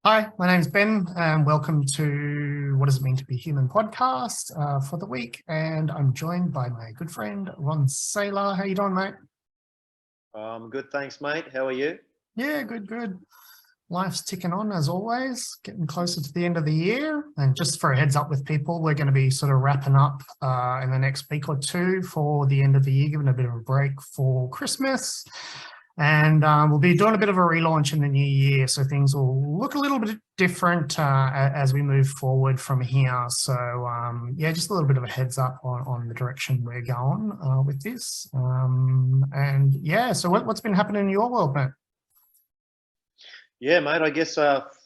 Hi, my name's Ben, and welcome to What Does It Mean to Be Human podcast for the week. And I'm joined by my good friend, Ron Saylor. How you doing, mate? Good, thanks, mate. How are you? Yeah, good. Life's ticking on as always, getting closer to the end of the year. And just for a heads up with people, we're going to be sort of wrapping up in the next week or two for the end of the year, giving a bit of a break for Christmas. And we'll be doing a bit of a relaunch in the new year, so things will look a little bit different as we move forward from here. So yeah, just a little bit of a heads up on the direction we're going with this. And yeah, so what's been happening in your world, mate? Yeah, mate. I guess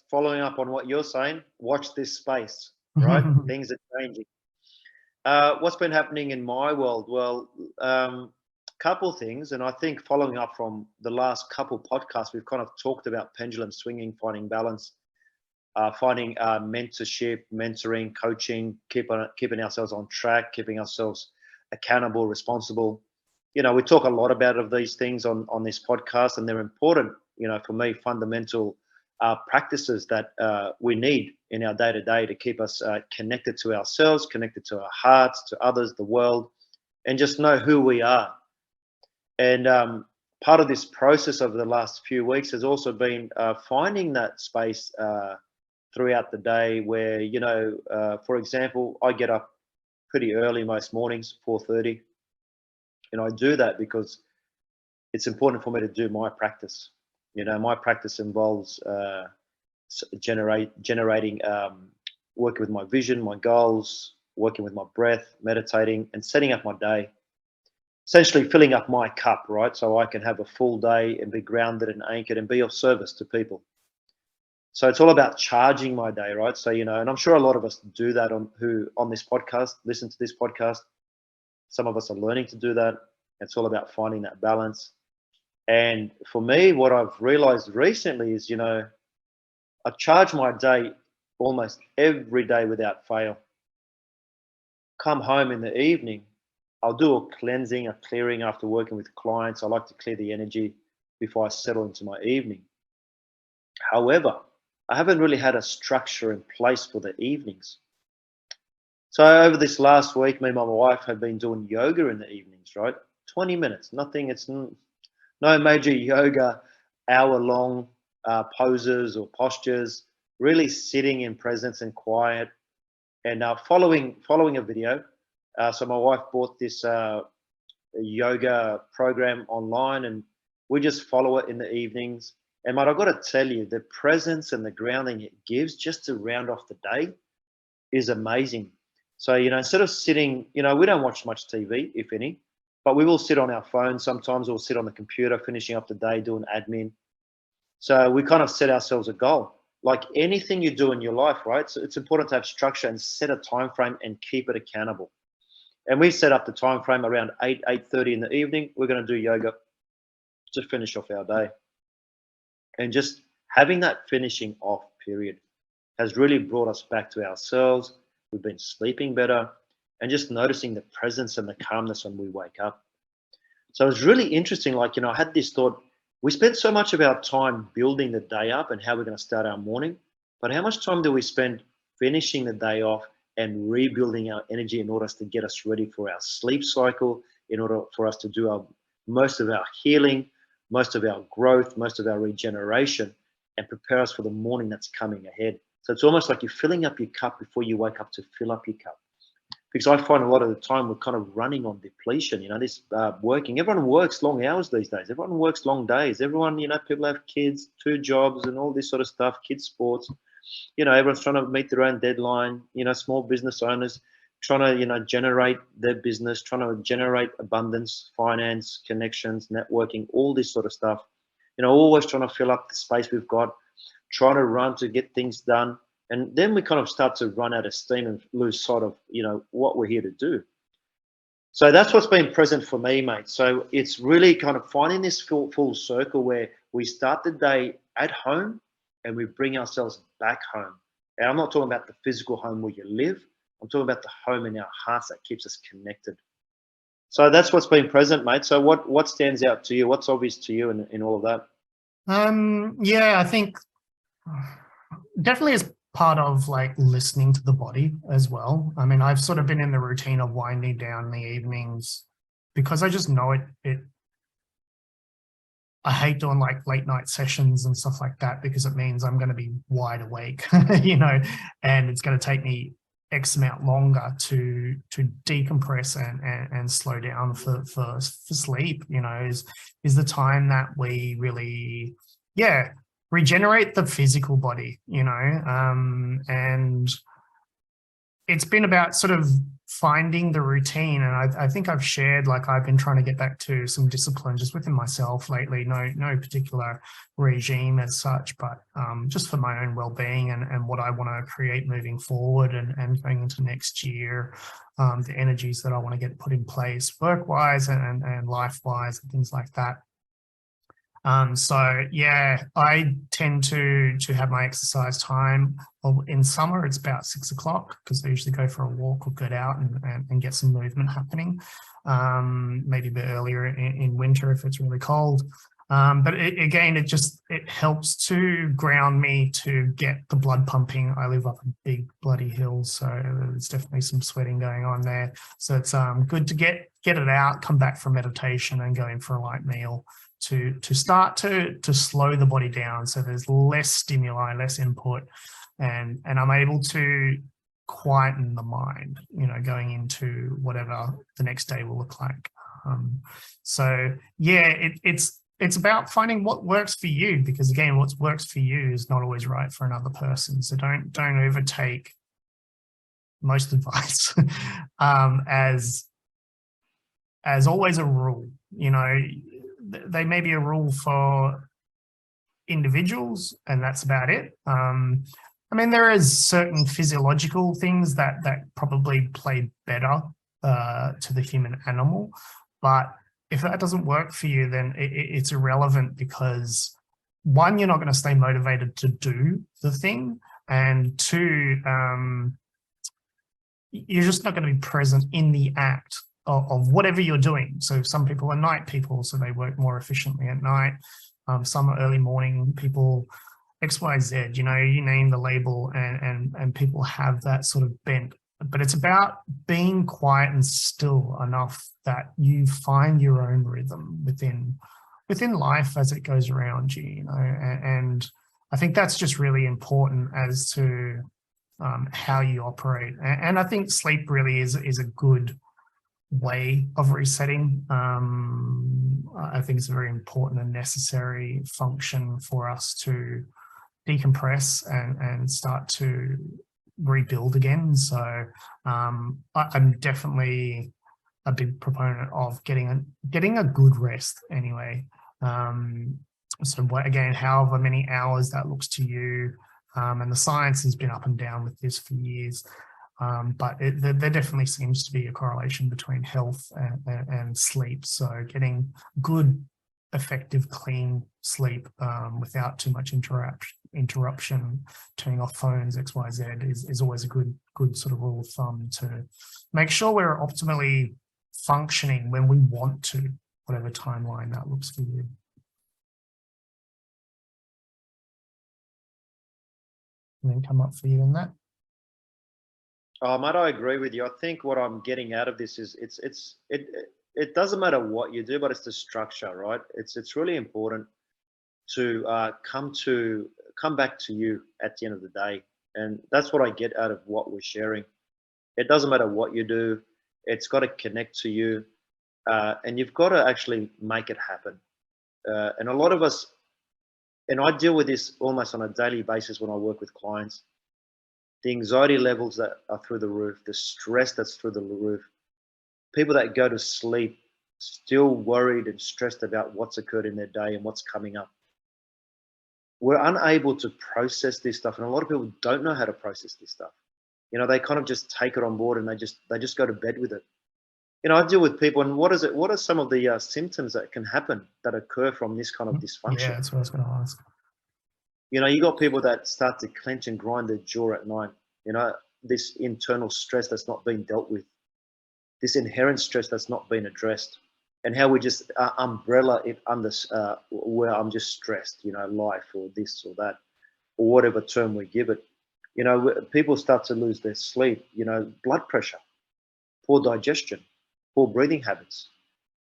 following up on what you're saying, watch this space, right? Things are changing. What's been happening in my world? Well, couple things, and I think following up from the last couple podcasts, we've kind of talked about pendulum swinging, finding balance, finding mentorship, mentoring, coaching, keeping ourselves on track, keeping ourselves accountable, responsible. We talk a lot about these things on this podcast, and they're important. For me, fundamental practices that we need in our day to day to keep us connected to ourselves, connected to our hearts, to others, the world, and just know who we are. And part of this process over the last few weeks has also been finding that space throughout the day where, for example, I get up pretty early most mornings, 4:30. And I do that because it's important for me to do my practice. My practice involves generating, working with my vision, my goals, working with my breath, meditating, and setting up my day. Essentially filling up my cup, right? So I can have a full day and be grounded and anchored and be of service to people. So it's all about charging my day, right? So, and I'm sure a lot of us do that on this podcast, listen to this podcast. Some of us are learning to do that. It's all about finding that balance. And for me, what I've realized recently is, I charge my day almost every day without fail. Come home in the evening, I'll do a cleansing, a clearing after working with clients. I like to clear the energy before I settle into my evening. However, I haven't really had a structure in place for the evenings. So over this last week, me and my wife have been doing yoga in the evenings, right? 20 minutes, nothing. It's no major yoga, hour-long poses or postures. Really sitting in presence and quiet, and following a video. So my wife bought this yoga program online, and we just follow it in the evenings. And mate, I've got to tell you, the presence and the grounding it gives just to round off the day is amazing. So, instead of sitting, we don't watch much TV, if any, but we will sit on our phone sometimes, or sit on the computer, finishing up the day, doing admin. So we kind of set ourselves a goal. Like anything you do in your life, right? So it's important to have structure and set a time frame and keep it accountable. And we set up the time frame around 8:30 in the evening. We're going to do yoga to finish off our day. And just having that finishing off period has really brought us back to ourselves. We've been sleeping better and just noticing the presence and the calmness when we wake up. So it's really interesting. Like, I had this thought, we spend so much of our time building the day up and how we're going to start our morning, but how much time do we spend finishing the day off and rebuilding our energy in order to get us ready for our sleep cycle, in order for us to do most of our healing, most of our growth, most of our regeneration, and prepare us for the morning that's coming ahead. So it's almost like you're filling up your cup before you wake up to fill up your cup. Because I find a lot of the time we're kind of running on depletion, this working. Everyone works long hours these days. Everyone works long days. Everyone, people have kids, 2 jobs and all this sort of stuff, kids sports. Everyone's trying to meet their own deadline, small business owners trying to, generate their business, trying to generate abundance, finance, connections, networking, all this sort of stuff. Always trying to fill up the space we've got, trying to run to get things done. And then we kind of start to run out of steam and lose sight of, what we're here to do. So that's what's been present for me, mate. So it's really kind of finding this full circle where we start the day at home and we bring ourselves back home. And I'm not talking about the physical home where you live. I'm talking about the home in our hearts that keeps us connected. So that's what's been present, mate. So what stands out to you? What's obvious to you in all of that? Yeah, I think definitely is part of like listening to the body as well. I mean, I've sort of been in the routine of winding down in the evenings because I just know it I hate doing like late night sessions and stuff like that because it means I'm going to be wide awake, and it's going to take me X amount longer to decompress and slow down for sleep. Is the time that we really, yeah, regenerate the physical body. And it's been about sort of finding the routine. And I think I've shared, like, I've been trying to get back to some discipline just within myself lately. No particular regime as such, but just for my own well-being and what I want to create moving forward and going into next year, the energies that I want to get put in place work-wise and life-wise and things like that. So yeah, I tend to have my exercise time. Well, in summer, it's about 6 o'clock because I usually go for a walk or get out and get some movement happening. Maybe a bit earlier in winter if it's really cold. But again, it helps to ground me to get the blood pumping. I live up a big bloody hill, so there's definitely some sweating going on there. So it's good to get it out, come back from meditation and go in for a light meal to start to slow the body down, so there's less stimuli, less input, and I'm able to quieten the mind, going into whatever the next day will look like. So yeah, it's about finding what works for you, because again, what works for you is not always right for another person. So don't overtake most advice as always a rule. They may be a rule for individuals, and that's about it. I mean, there is certain physiological things that probably play better to the human animal, but if that doesn't work for you, then it's irrelevant, because one, you're not going to stay motivated to do the thing, and two, you're just not going to be present in the act of whatever you're doing. So some people are night people, so they work more efficiently at night. Some are early morning people, X, Y, Z, you name the label, and people have that sort of bent. But it's about being quiet and still enough that you find your own rhythm within life as it goes around you, and I think that's just really important as to how you operate. And I think sleep really is a good way of resetting. I think it's a very important and necessary function for us to decompress and start to rebuild again. So I'm definitely a big proponent of getting a good rest anyway. So again, however many hours that looks to you, and the science has been up and down with this for years. But there definitely seems to be a correlation between health and sleep. So getting good, effective, clean sleep without too much interruption, turning off phones, X, Y, Z is always a good sort of rule of thumb to make sure we're optimally functioning when we want to, whatever timeline that looks for you. And then come up for you in that. Oh, mate, I agree with you. I think what I'm getting out of this is it doesn't matter what you do, but it's the structure, right? It's really important to come back to you at the end of the day, and that's what I get out of what we're sharing. It doesn't matter what you do; it's got to connect to you, and you've got to actually make it happen. And a lot of us, and I deal with this almost on a daily basis when I work with clients. The anxiety levels that are through the roof, the stress that's through the roof, people that go to sleep still worried and stressed about what's occurred in their day and what's coming up. We're unable to process this stuff, and a lot of people don't know how to process this stuff. They kind of just take it on board and they just go to bed with it. I deal with people, and what are some of the symptoms that can happen that occur from this kind of dysfunction? Yeah, that's what I was going to ask. You got people that start to clench and grind their jaw at night. This internal stress that's not being dealt with, this inherent stress that's not being addressed, and how we just umbrella it under where I'm just stressed, life or this or that. or whatever term we give it, people start to lose their sleep, blood pressure, poor digestion, poor breathing habits,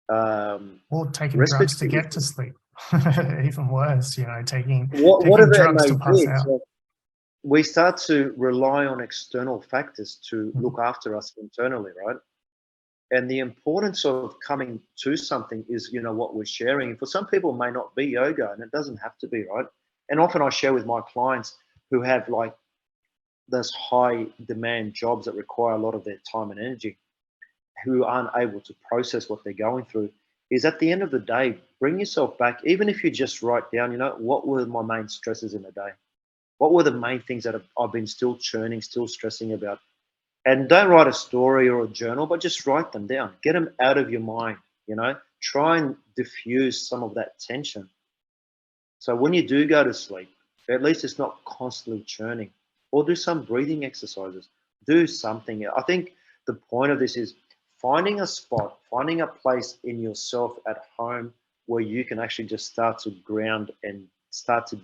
Or taking drugs to respiratory get to issues, sleep. Even worse, taking whatever it drugs may to pass be. out. So we start to rely on external factors to look after us internally, right? And the importance of coming to something is, what we're sharing. For some people, it may not be yoga, and it doesn't have to be, right? And often I share with my clients who have like those high demand jobs that require a lot of their time and energy, who aren't able to process what they're going through, is at the end of the day, bring yourself back. Even if you just write down, what were my main stresses in the day? What were the main things that I've been still churning, still stressing about? And don't write a story or a journal, but just write them down. Get them out of your mind, Try and diffuse some of that tension. So when you do go to sleep, at least it's not constantly churning. Or do some breathing exercises. Do something. I think the point of this is finding a spot, finding a place in yourself at home where you can actually just start to ground and start to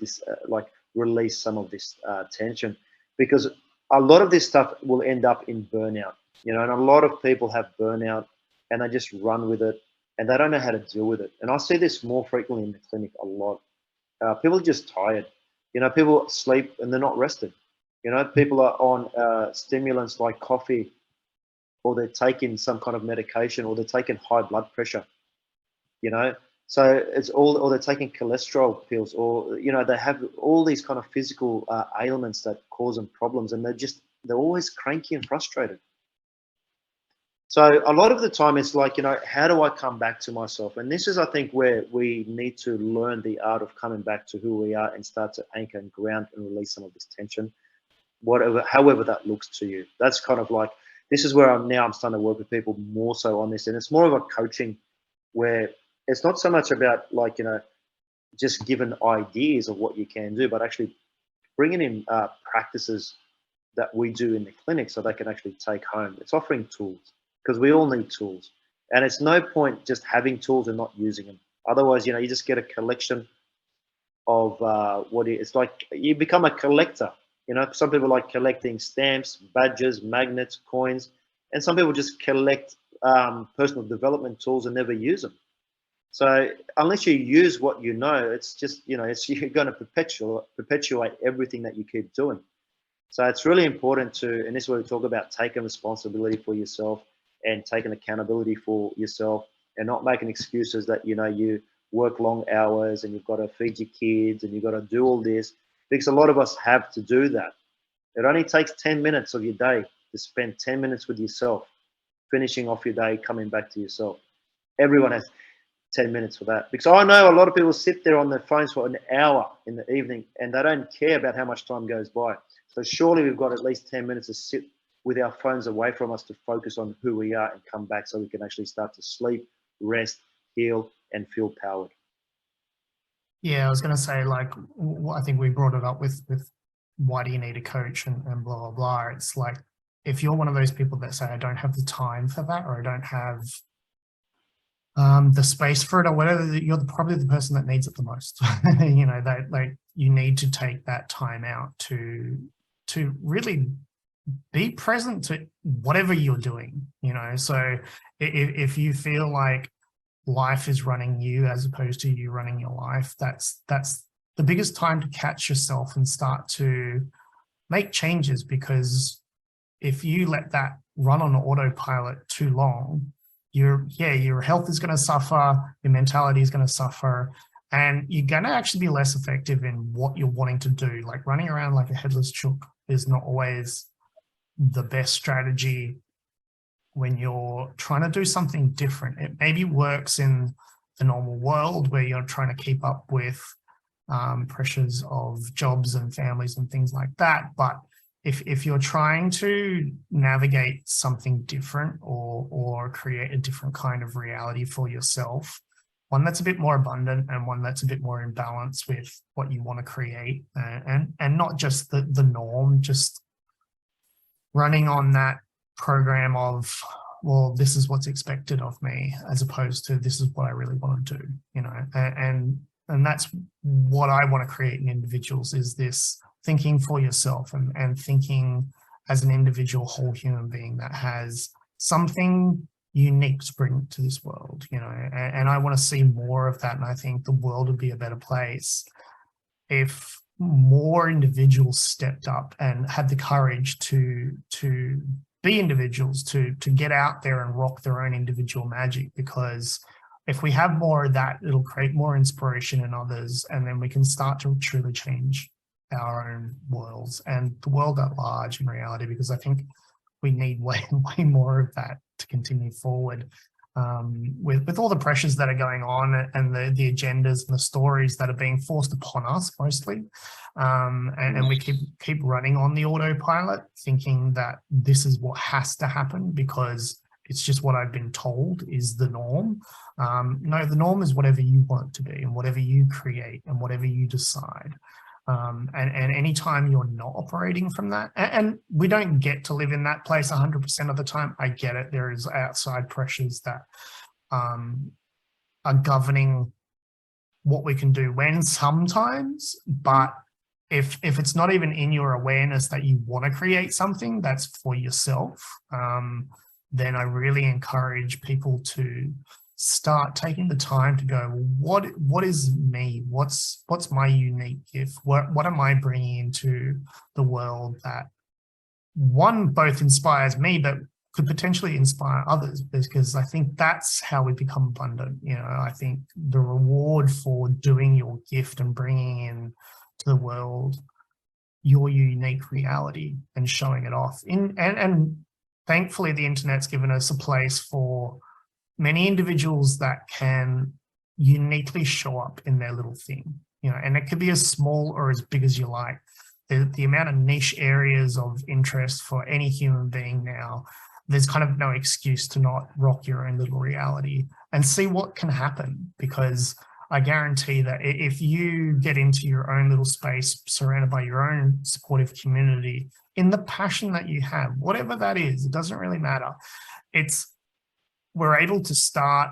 release some of this tension, because a lot of this stuff will end up in burnout, and a lot of people have burnout and they just run with it and they don't know how to deal with it. And I see this more frequently in the clinic a lot. People are just tired. People sleep and they're not rested. People are on stimulants like coffee, or they're taking some kind of medication, or they're taking high blood pressure, So it's all, or they're taking cholesterol pills, or, they have all these kind of physical ailments that cause them problems, and they're always cranky and frustrated. So a lot of the time it's like, how do I come back to myself? And this is, I think, where we need to learn the art of coming back to who we are and start to anchor and ground and release some of this tension, however that looks to you. That's kind of like, this is where I'm starting to work with people more so on this. And it's more of a coaching where it's not so much about just giving ideas of what you can do, but actually bringing in practices that we do in the clinic so they can actually take home. It's offering tools, because we all need tools. And it's no point just having tools and not using them. Otherwise, you just get a collection of it's like you become a collector. Some people like collecting stamps, badges, magnets, coins, and some people just collect personal development tools and never use them. So unless you use what it's just, you're going to perpetuate everything that you keep doing. So it's really important to, and this is where we talk about taking responsibility for yourself and taking accountability for yourself, and not making excuses that, you work long hours and you've got to feed your kids and you've got to do all this, because a lot of us have to do that. It only takes 10 minutes of your day to spend 10 minutes with yourself, finishing off your day, coming back to yourself. Everyone has 10 minutes for that, because I know a lot of people sit there on their phones for an hour in the evening and they don't care about how much time goes by. So surely we've got at least 10 minutes to sit with our phones away from us to focus on who we are and come back, so we can actually start to sleep, rest, heal, and feel powered. Yeah, I was going to say, like, I think we brought it up with why do you need a coach and blah, blah, blah. It's like, if you're one of those people that say, I don't have the time for that, or I don't have the space for it, or whatever, you're probably the person that needs it the most. That, like, you need to take that time out to really be present to whatever you're doing. So if you feel like life is running you as opposed to you running your life, that's the biggest time to catch yourself and start to make changes. Because if you let that run on autopilot too long, your health is going to suffer, your mentality is going to suffer, and you're going to actually be less effective in what you're wanting to do. Like, running around like a headless chook is not always the best strategy when you're trying to do something different. It maybe works in the normal world where you're trying to keep up with pressures of jobs and families and things like that. But if you're trying to navigate something different, or create a different kind of reality for yourself, one that's a bit more abundant and one that's a bit more in balance with what you want to create, and not just the norm, just running on that program of, well, this is what's expected of me, as opposed to this is what I really want to do, and that's what I want to create in individuals, is this thinking for yourself and thinking as an individual whole human being that has something unique to bring to this world, and I want to see more of that. And I think the world would be a better place if more individuals stepped up and had the courage to be individuals, to get out there and rock their own individual magic. Because if we have more of that, it'll create more inspiration in others, and then we can start to truly change our own worlds and the world at large in reality, because I think we need way more of that to continue forward. With all the pressures that are going on and the agendas and the stories that are being forced upon us mostly, and we keep running on the autopilot, thinking that this is what has to happen because it's just what I've been told is the norm. No, the norm is whatever you want it to be and whatever you create and whatever you decide. And anytime you're not operating from that, and we don't get to live in that place 100% of the time. I get it. There is outside pressures that are governing what we can do when sometimes, but if it's not even in your awareness that you want to create something that's for yourself, then I really encourage people to start taking the time to go, what is me? What's my unique gift? What am I bringing into the world that, one, both inspires me, but could potentially inspire others? Because I think that's how we become abundant. I think the reward for doing your gift and bringing in to the world your unique reality and showing it off and thankfully the internet's given us a place for many individuals that can uniquely show up in their little thing, and it could be as small or as big as you like. The amount of niche areas of interest for any human being now, there's kind of no excuse to not rock your own little reality and see what can happen. Because I guarantee that if you get into your own little space, surrounded by your own supportive community, in the passion that you have, whatever that is, it doesn't really matter. We're able to start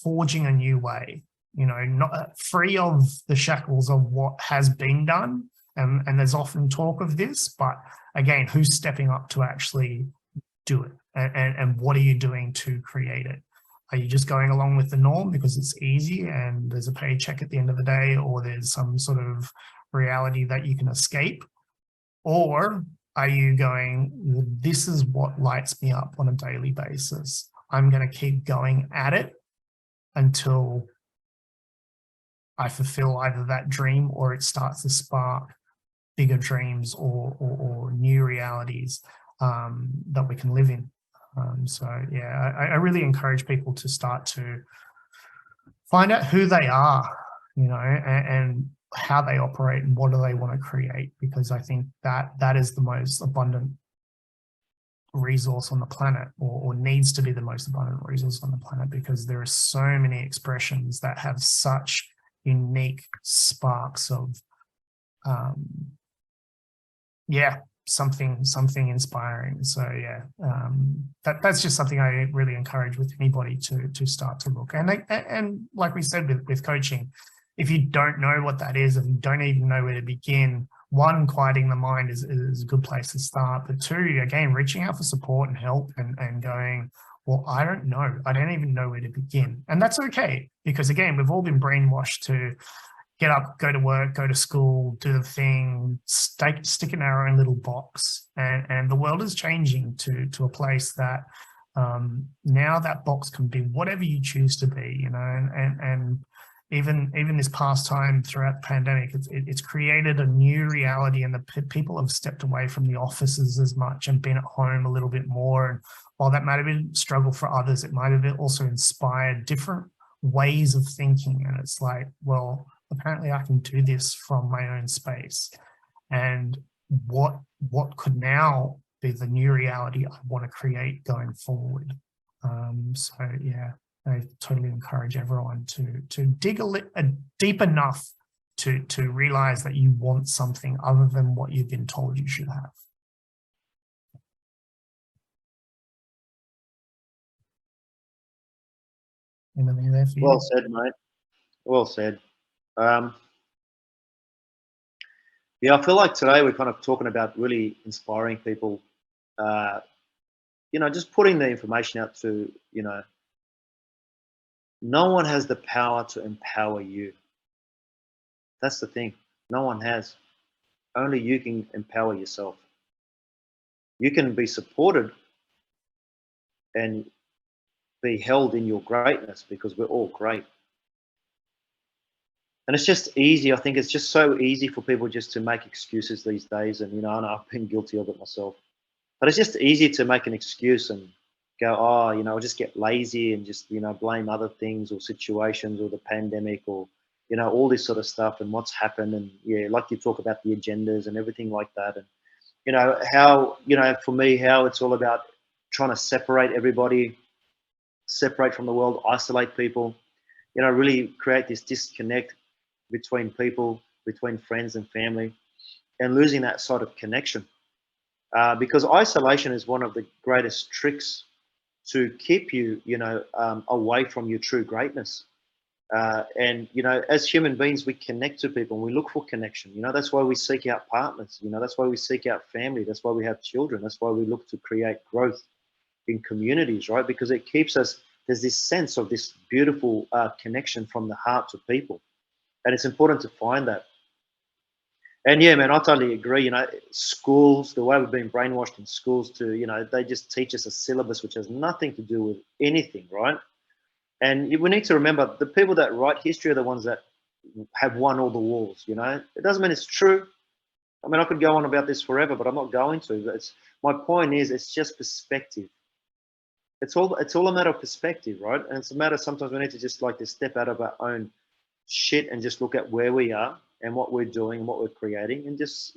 forging a new way, not free of the shackles of what has been done. And there's often talk of this, but again, who's stepping up to actually do it? And what are you doing to create it? Are you just going along with the norm because it's easy and there's a paycheck at the end of the day, or there's some sort of reality that you can escape? Or are you going, well, this is what lights me up on a daily basis. I'm going to keep going at it until I fulfill either that dream or it starts to spark bigger dreams or new realities that we can live in. So yeah, I really encourage people to start to find out who they are, and how they operate and what do they want to create, because I think that is the most abundant resource on the planet, or needs to be the most abundant resource on the planet, because there are so many expressions that have such unique sparks of something inspiring. So yeah, that's just something I really encourage with anybody to start to look. And like we said with coaching, if you don't know what that is, and you don't even know where to begin, one, quieting the mind is a good place to start. But two, again, reaching out for support and help and going, well, I don't know. I don't even know where to begin. And that's okay, because again, we've all been brainwashed to get up, go to work, go to school, do the thing, stick in our own little box. And the world is changing to a place that now that box can be whatever you choose to be, and even this past time throughout the pandemic, it's created a new reality, and the people have stepped away from the offices as much and been at home a little bit more. And while that might have been a struggle for others, it might have also inspired different ways of thinking. And it's like, well, apparently I can do this from my own space. And what could now be the new reality I want to create going forward? So yeah, I totally encourage everyone to dig deep enough to realize that you want something other than what you've been told you should have. Anything there for you? Well said, mate. Well said. Yeah, I feel like today we're kind of talking about really inspiring people, uh, just putting the information out to, no one has the power to empower you. That's the thing. No one has. Only you can empower yourself. You can be supported and be held in your greatness because we're all great. And it's just easy. I think it's just so easy for people just to make excuses these days. And, and I've been guilty of it myself. But it's just easy to make an excuse and go, oh, I'll just get lazy and just, blame other things or situations or the pandemic or, all this sort of stuff and what's happened. And yeah, like you talk about the agendas and everything like that. And, how, for me, how it's all about trying to separate everybody, separate from the world, isolate people, really create this disconnect between people, between friends and family, and losing that sort of connection. Because isolation is one of the greatest tricks to keep you, away from your true greatness. And as human beings, we connect to people and we look for connection. That's why we seek out partners. That's why we seek out family. That's why we have children. That's why we look to create growth in communities, right? Because it keeps us. There's this sense of this beautiful connection from the heart to people, and it's important to find that. And yeah, man, I totally agree. Schools, the way we've been brainwashed in schools to, they just teach us a syllabus which has nothing to do with anything, right? And we need to remember the people that write history are the ones that have won all the wars, It doesn't mean it's true. I mean, I could go on about this forever, but I'm not going to. But my point is, it's just perspective. It's all a matter of perspective, right? And it's a matter sometimes we need to just like to step out of our own shit and just look at where we are and what we're doing and what we're creating and just,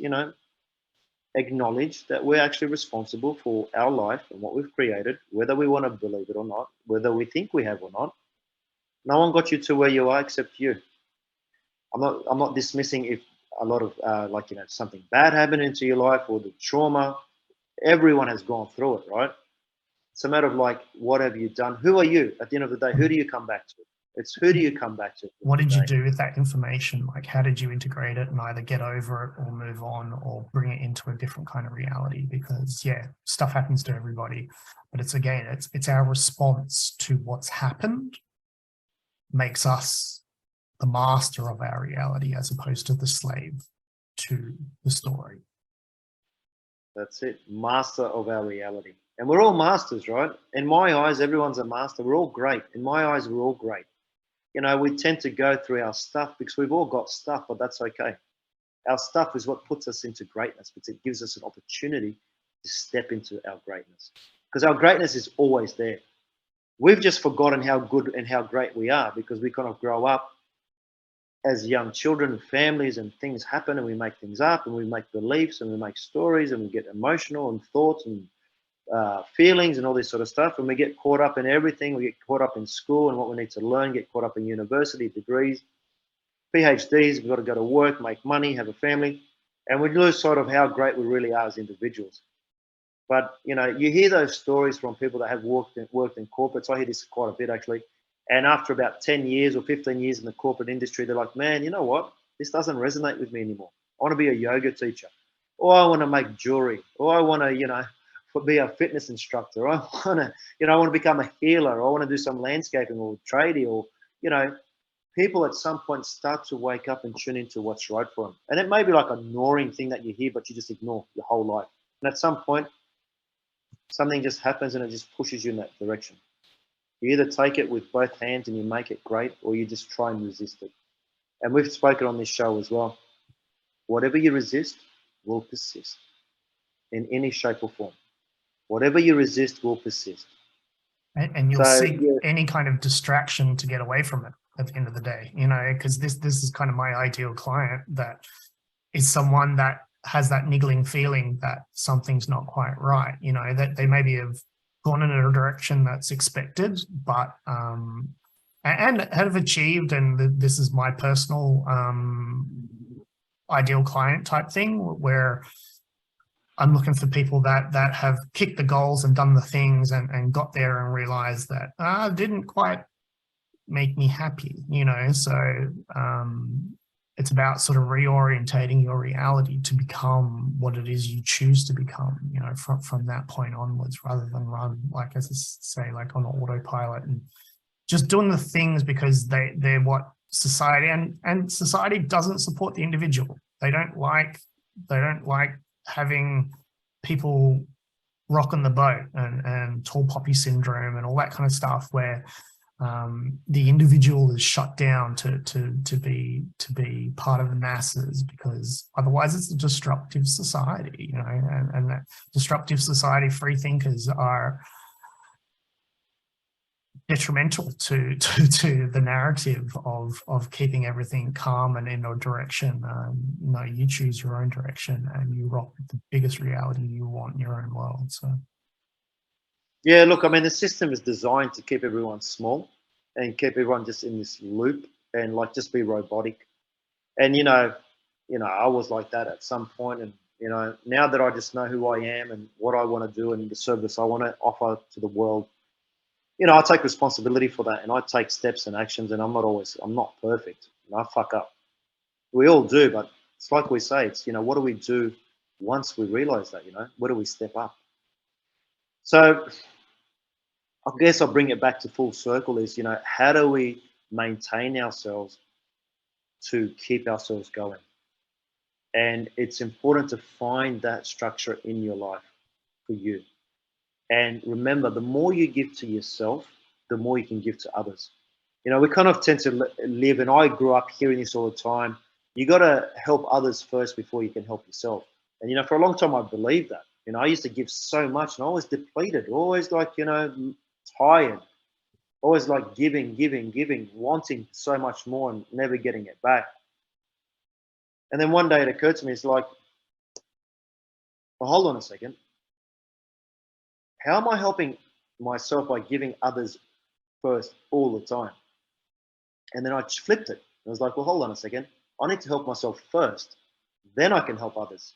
acknowledge that we're actually responsible for our life and what we've created, whether we want to believe it or not, whether we think we have or not. No one got you to where you are except you. I'm not dismissing if a lot of something bad happened into your life or the trauma. Everyone has gone through it, right? It's a matter of like, what have you done? Who are you at the end of the day? Who do you come back to? It's who do you come back to? What did you do with that information? Like, how did you integrate it and either get over it or move on or bring it into a different kind of reality? Because yeah, stuff happens to everybody, but it's our response to what's happened makes us the master of our reality as opposed to the slave to the story. That's it. Master of our reality. And we're all masters, right? In my eyes, everyone's a master. We're all great. In my eyes, we're all great. We tend to go through our stuff because we've all got stuff, but that's okay. Our stuff is what puts us into greatness because it gives us an opportunity to step into our greatness. Because our greatness is always there. We've just forgotten how good and how great we are because we kind of grow up as young children and families and things happen and we make things up and we make beliefs and we make stories and we get emotional and thoughts and feelings and all this sort of stuff. And we get caught up in everything. We get caught up in school and what we need to learn, get caught up in university degrees, PhDs. We've got to go to work, make money, have a family. And we lose sight of how great we really are as individuals. But, you hear those stories from people that have worked in corporates. I hear this quite a bit, actually. And after about 10 years or 15 years in the corporate industry, they're like, man, you know what? This doesn't resonate with me anymore. I want to be a yoga teacher. Or I want to make jewelry. Or I want to, be a fitness instructor. I want to become a healer. Or I want to do some landscaping or tradie or, people at some point start to wake up and tune into what's right for them. And it may be like a gnawing thing that you hear, but you just ignore your whole life. And at some point, something just happens and it just pushes you in that direction. You either take it with both hands and you make it great, or you just try and resist it. And we've spoken on this show as well. Whatever you resist will persist in any shape or form. Whatever you resist will persist. And you'll seek any kind of distraction to get away from it at the end of the day, because this is kind of my ideal client, that is someone that has that niggling feeling that something's not quite right, that they maybe have gone in a direction that's expected, but and have achieved, and this is my personal ideal client type thing, where I'm looking for people that have kicked the goals and done the things and got there and realized that didn't quite make me happy, so it's about sort of reorientating your reality to become what it is you choose to become, you know, from that point onwards, rather than run, like, as I say, like on autopilot and just doing the things because they're what society, and society doesn't support the individual. They don't like having people rocking the boat and tall poppy syndrome and all that kind of stuff, where the individual is shut down to be part of the masses, because otherwise it's a disruptive society, you know, and that disruptive society, free thinkers are detrimental to the narrative of keeping everything calm and in a direction. No, you choose your own direction and you rock with the biggest reality you want in your own world. So Yeah, look, I mean, the system is designed to keep everyone small and keep everyone just in this loop and like just be robotic. And I was like that at some point, and now that I just know who I am and what I want to do and the service I want to offer to the world, I take responsibility for that, and I take steps and actions, and I'm not perfect. I fuck up. We all do, but it's like we say, it's, what do we do once we realize that, where do we step up? So I guess I'll bring it back to full circle is, how do we maintain ourselves to keep ourselves going? And it's important to find that structure in your life for you. And remember, the more you give to yourself, the more you can give to others. We kind of tend to live, and I grew up hearing this all the time. You got to help others first before you can help yourself. And, for a long time, I believed that. I used to give so much, and I was depleted, always like, tired, always like giving, wanting so much more and never getting it back. And then one day it occurred to me, it's like, well, hold on a second. How am I helping myself by giving others first all the time? And then I flipped it. I was like, well, hold on a second. I need to help myself first. Then I can help others.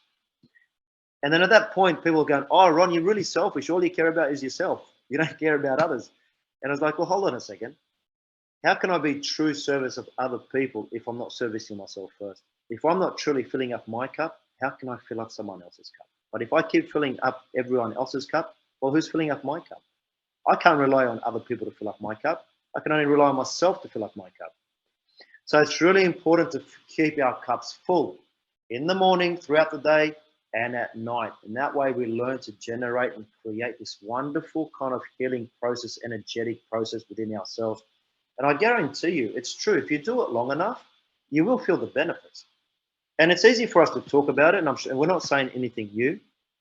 And then at that point, people are going, oh, Ron, you're really selfish. All you care about is yourself. You don't care about others. And I was like, well, hold on a second. How can I be true service of other people if I'm not servicing myself first? If I'm not truly filling up my cup, how can I fill up someone else's cup? But if I keep filling up everyone else's cup, well, who's filling up my cup? I can't rely on other people to fill up my cup. I can only rely on myself to fill up my cup. So it's really important to keep our cups full in the morning, throughout the day, and at night. And that way we learn to generate and create this wonderful kind of healing process, energetic process within ourselves. And I guarantee you, it's true. If you do it long enough, you will feel the benefits. And it's easy for us to talk about it. And I'm sure, and we're not saying anything new.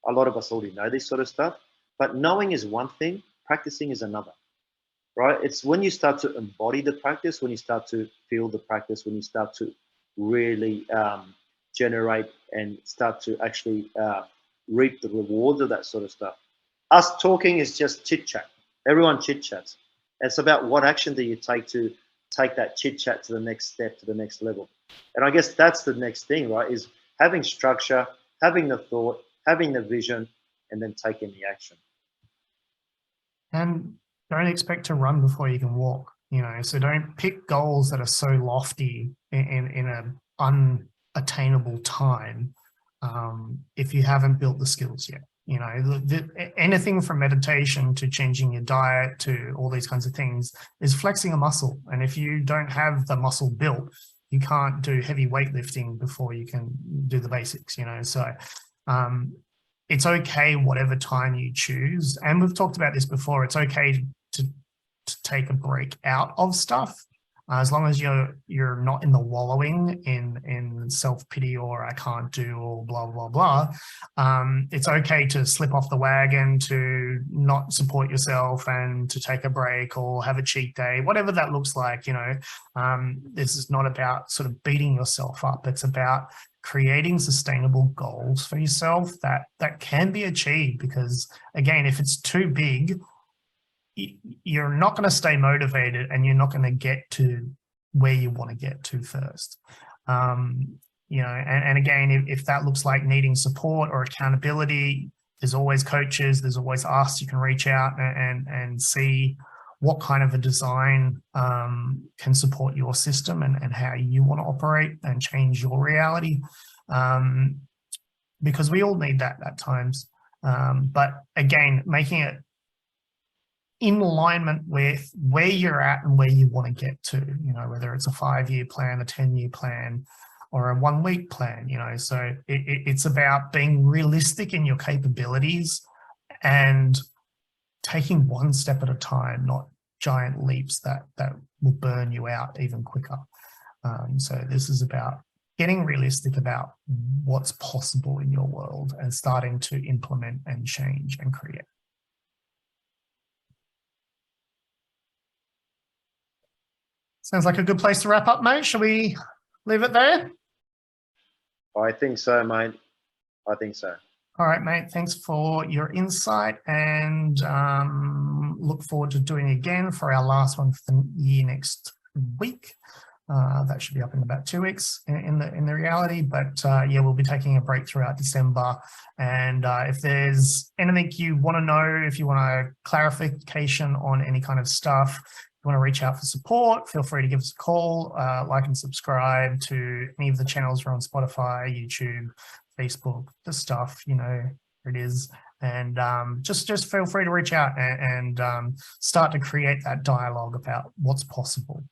A lot of us already know this sort of stuff. But knowing is one thing, practicing is another, right? It's when you start to embody the practice, when you start to feel the practice, when you start to really generate and start to actually reap the rewards of that sort of stuff. Us talking is just chit chat. Everyone chit chats. It's about what action do you take to take that chit chat to the next step, to the next level. And I guess that's the next thing, right? Is having structure, having the thought, having the vision, and then taking the action. And don't expect to run before you can walk, so don't pick goals that are so lofty in an unattainable time if you haven't built the skills yet. Anything from meditation to changing your diet to all these kinds of things is flexing a muscle. And if you don't have the muscle built, you can't do heavy weightlifting before you can do the basics, so it's okay whatever time you choose. And we've talked about this before. It's okay to take a break out of stuff as long as you're not in the wallowing in self-pity or I can't do or blah, blah, blah. It's okay to slip off the wagon, to not support yourself and to take a break or have a cheat day, whatever that looks like. This is not about sort of beating yourself up. It's about creating sustainable goals for yourself that can be achieved, because again, if it's too big, you're not going to stay motivated and you're not going to get to where you want to get to first. And again, if that looks like needing support or accountability, there's always coaches, there's always us. You can reach out and see what kind of a design can support your system and how you want to operate and change your reality. Because we all need that at times. But again, making it in alignment with where you're at and where you want to get to, whether it's a 5-year plan, a 10-year plan, or a 1-week plan, so it's about being realistic in your capabilities and taking one step at a time, not giant leaps that will burn you out even quicker. So this is about getting realistic about what's possible in your world and starting to implement and change and create. Sounds like a good place to wrap up, mate. Shall we leave it there? I think so, mate. I think so. All right, mate. Thanks for your insight, and look forward to doing it again for our last one for the year next week. That should be up in about 2 weeks in the reality, but yeah, we'll be taking a break throughout December. And if there's anything you want to know, if you want a clarification on any kind of stuff, you want to reach out for support, feel free to give us a call, like and subscribe to any of the channels. We're on Spotify, YouTube, Facebook, the stuff, where it is. And just feel free to reach out and start to create that dialogue about what's possible.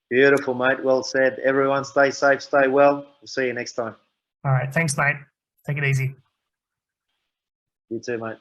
Beautiful, mate. Well said. Everyone stay safe, stay well. We'll see you next time. All right. Thanks, mate. Take it easy. You too, mate.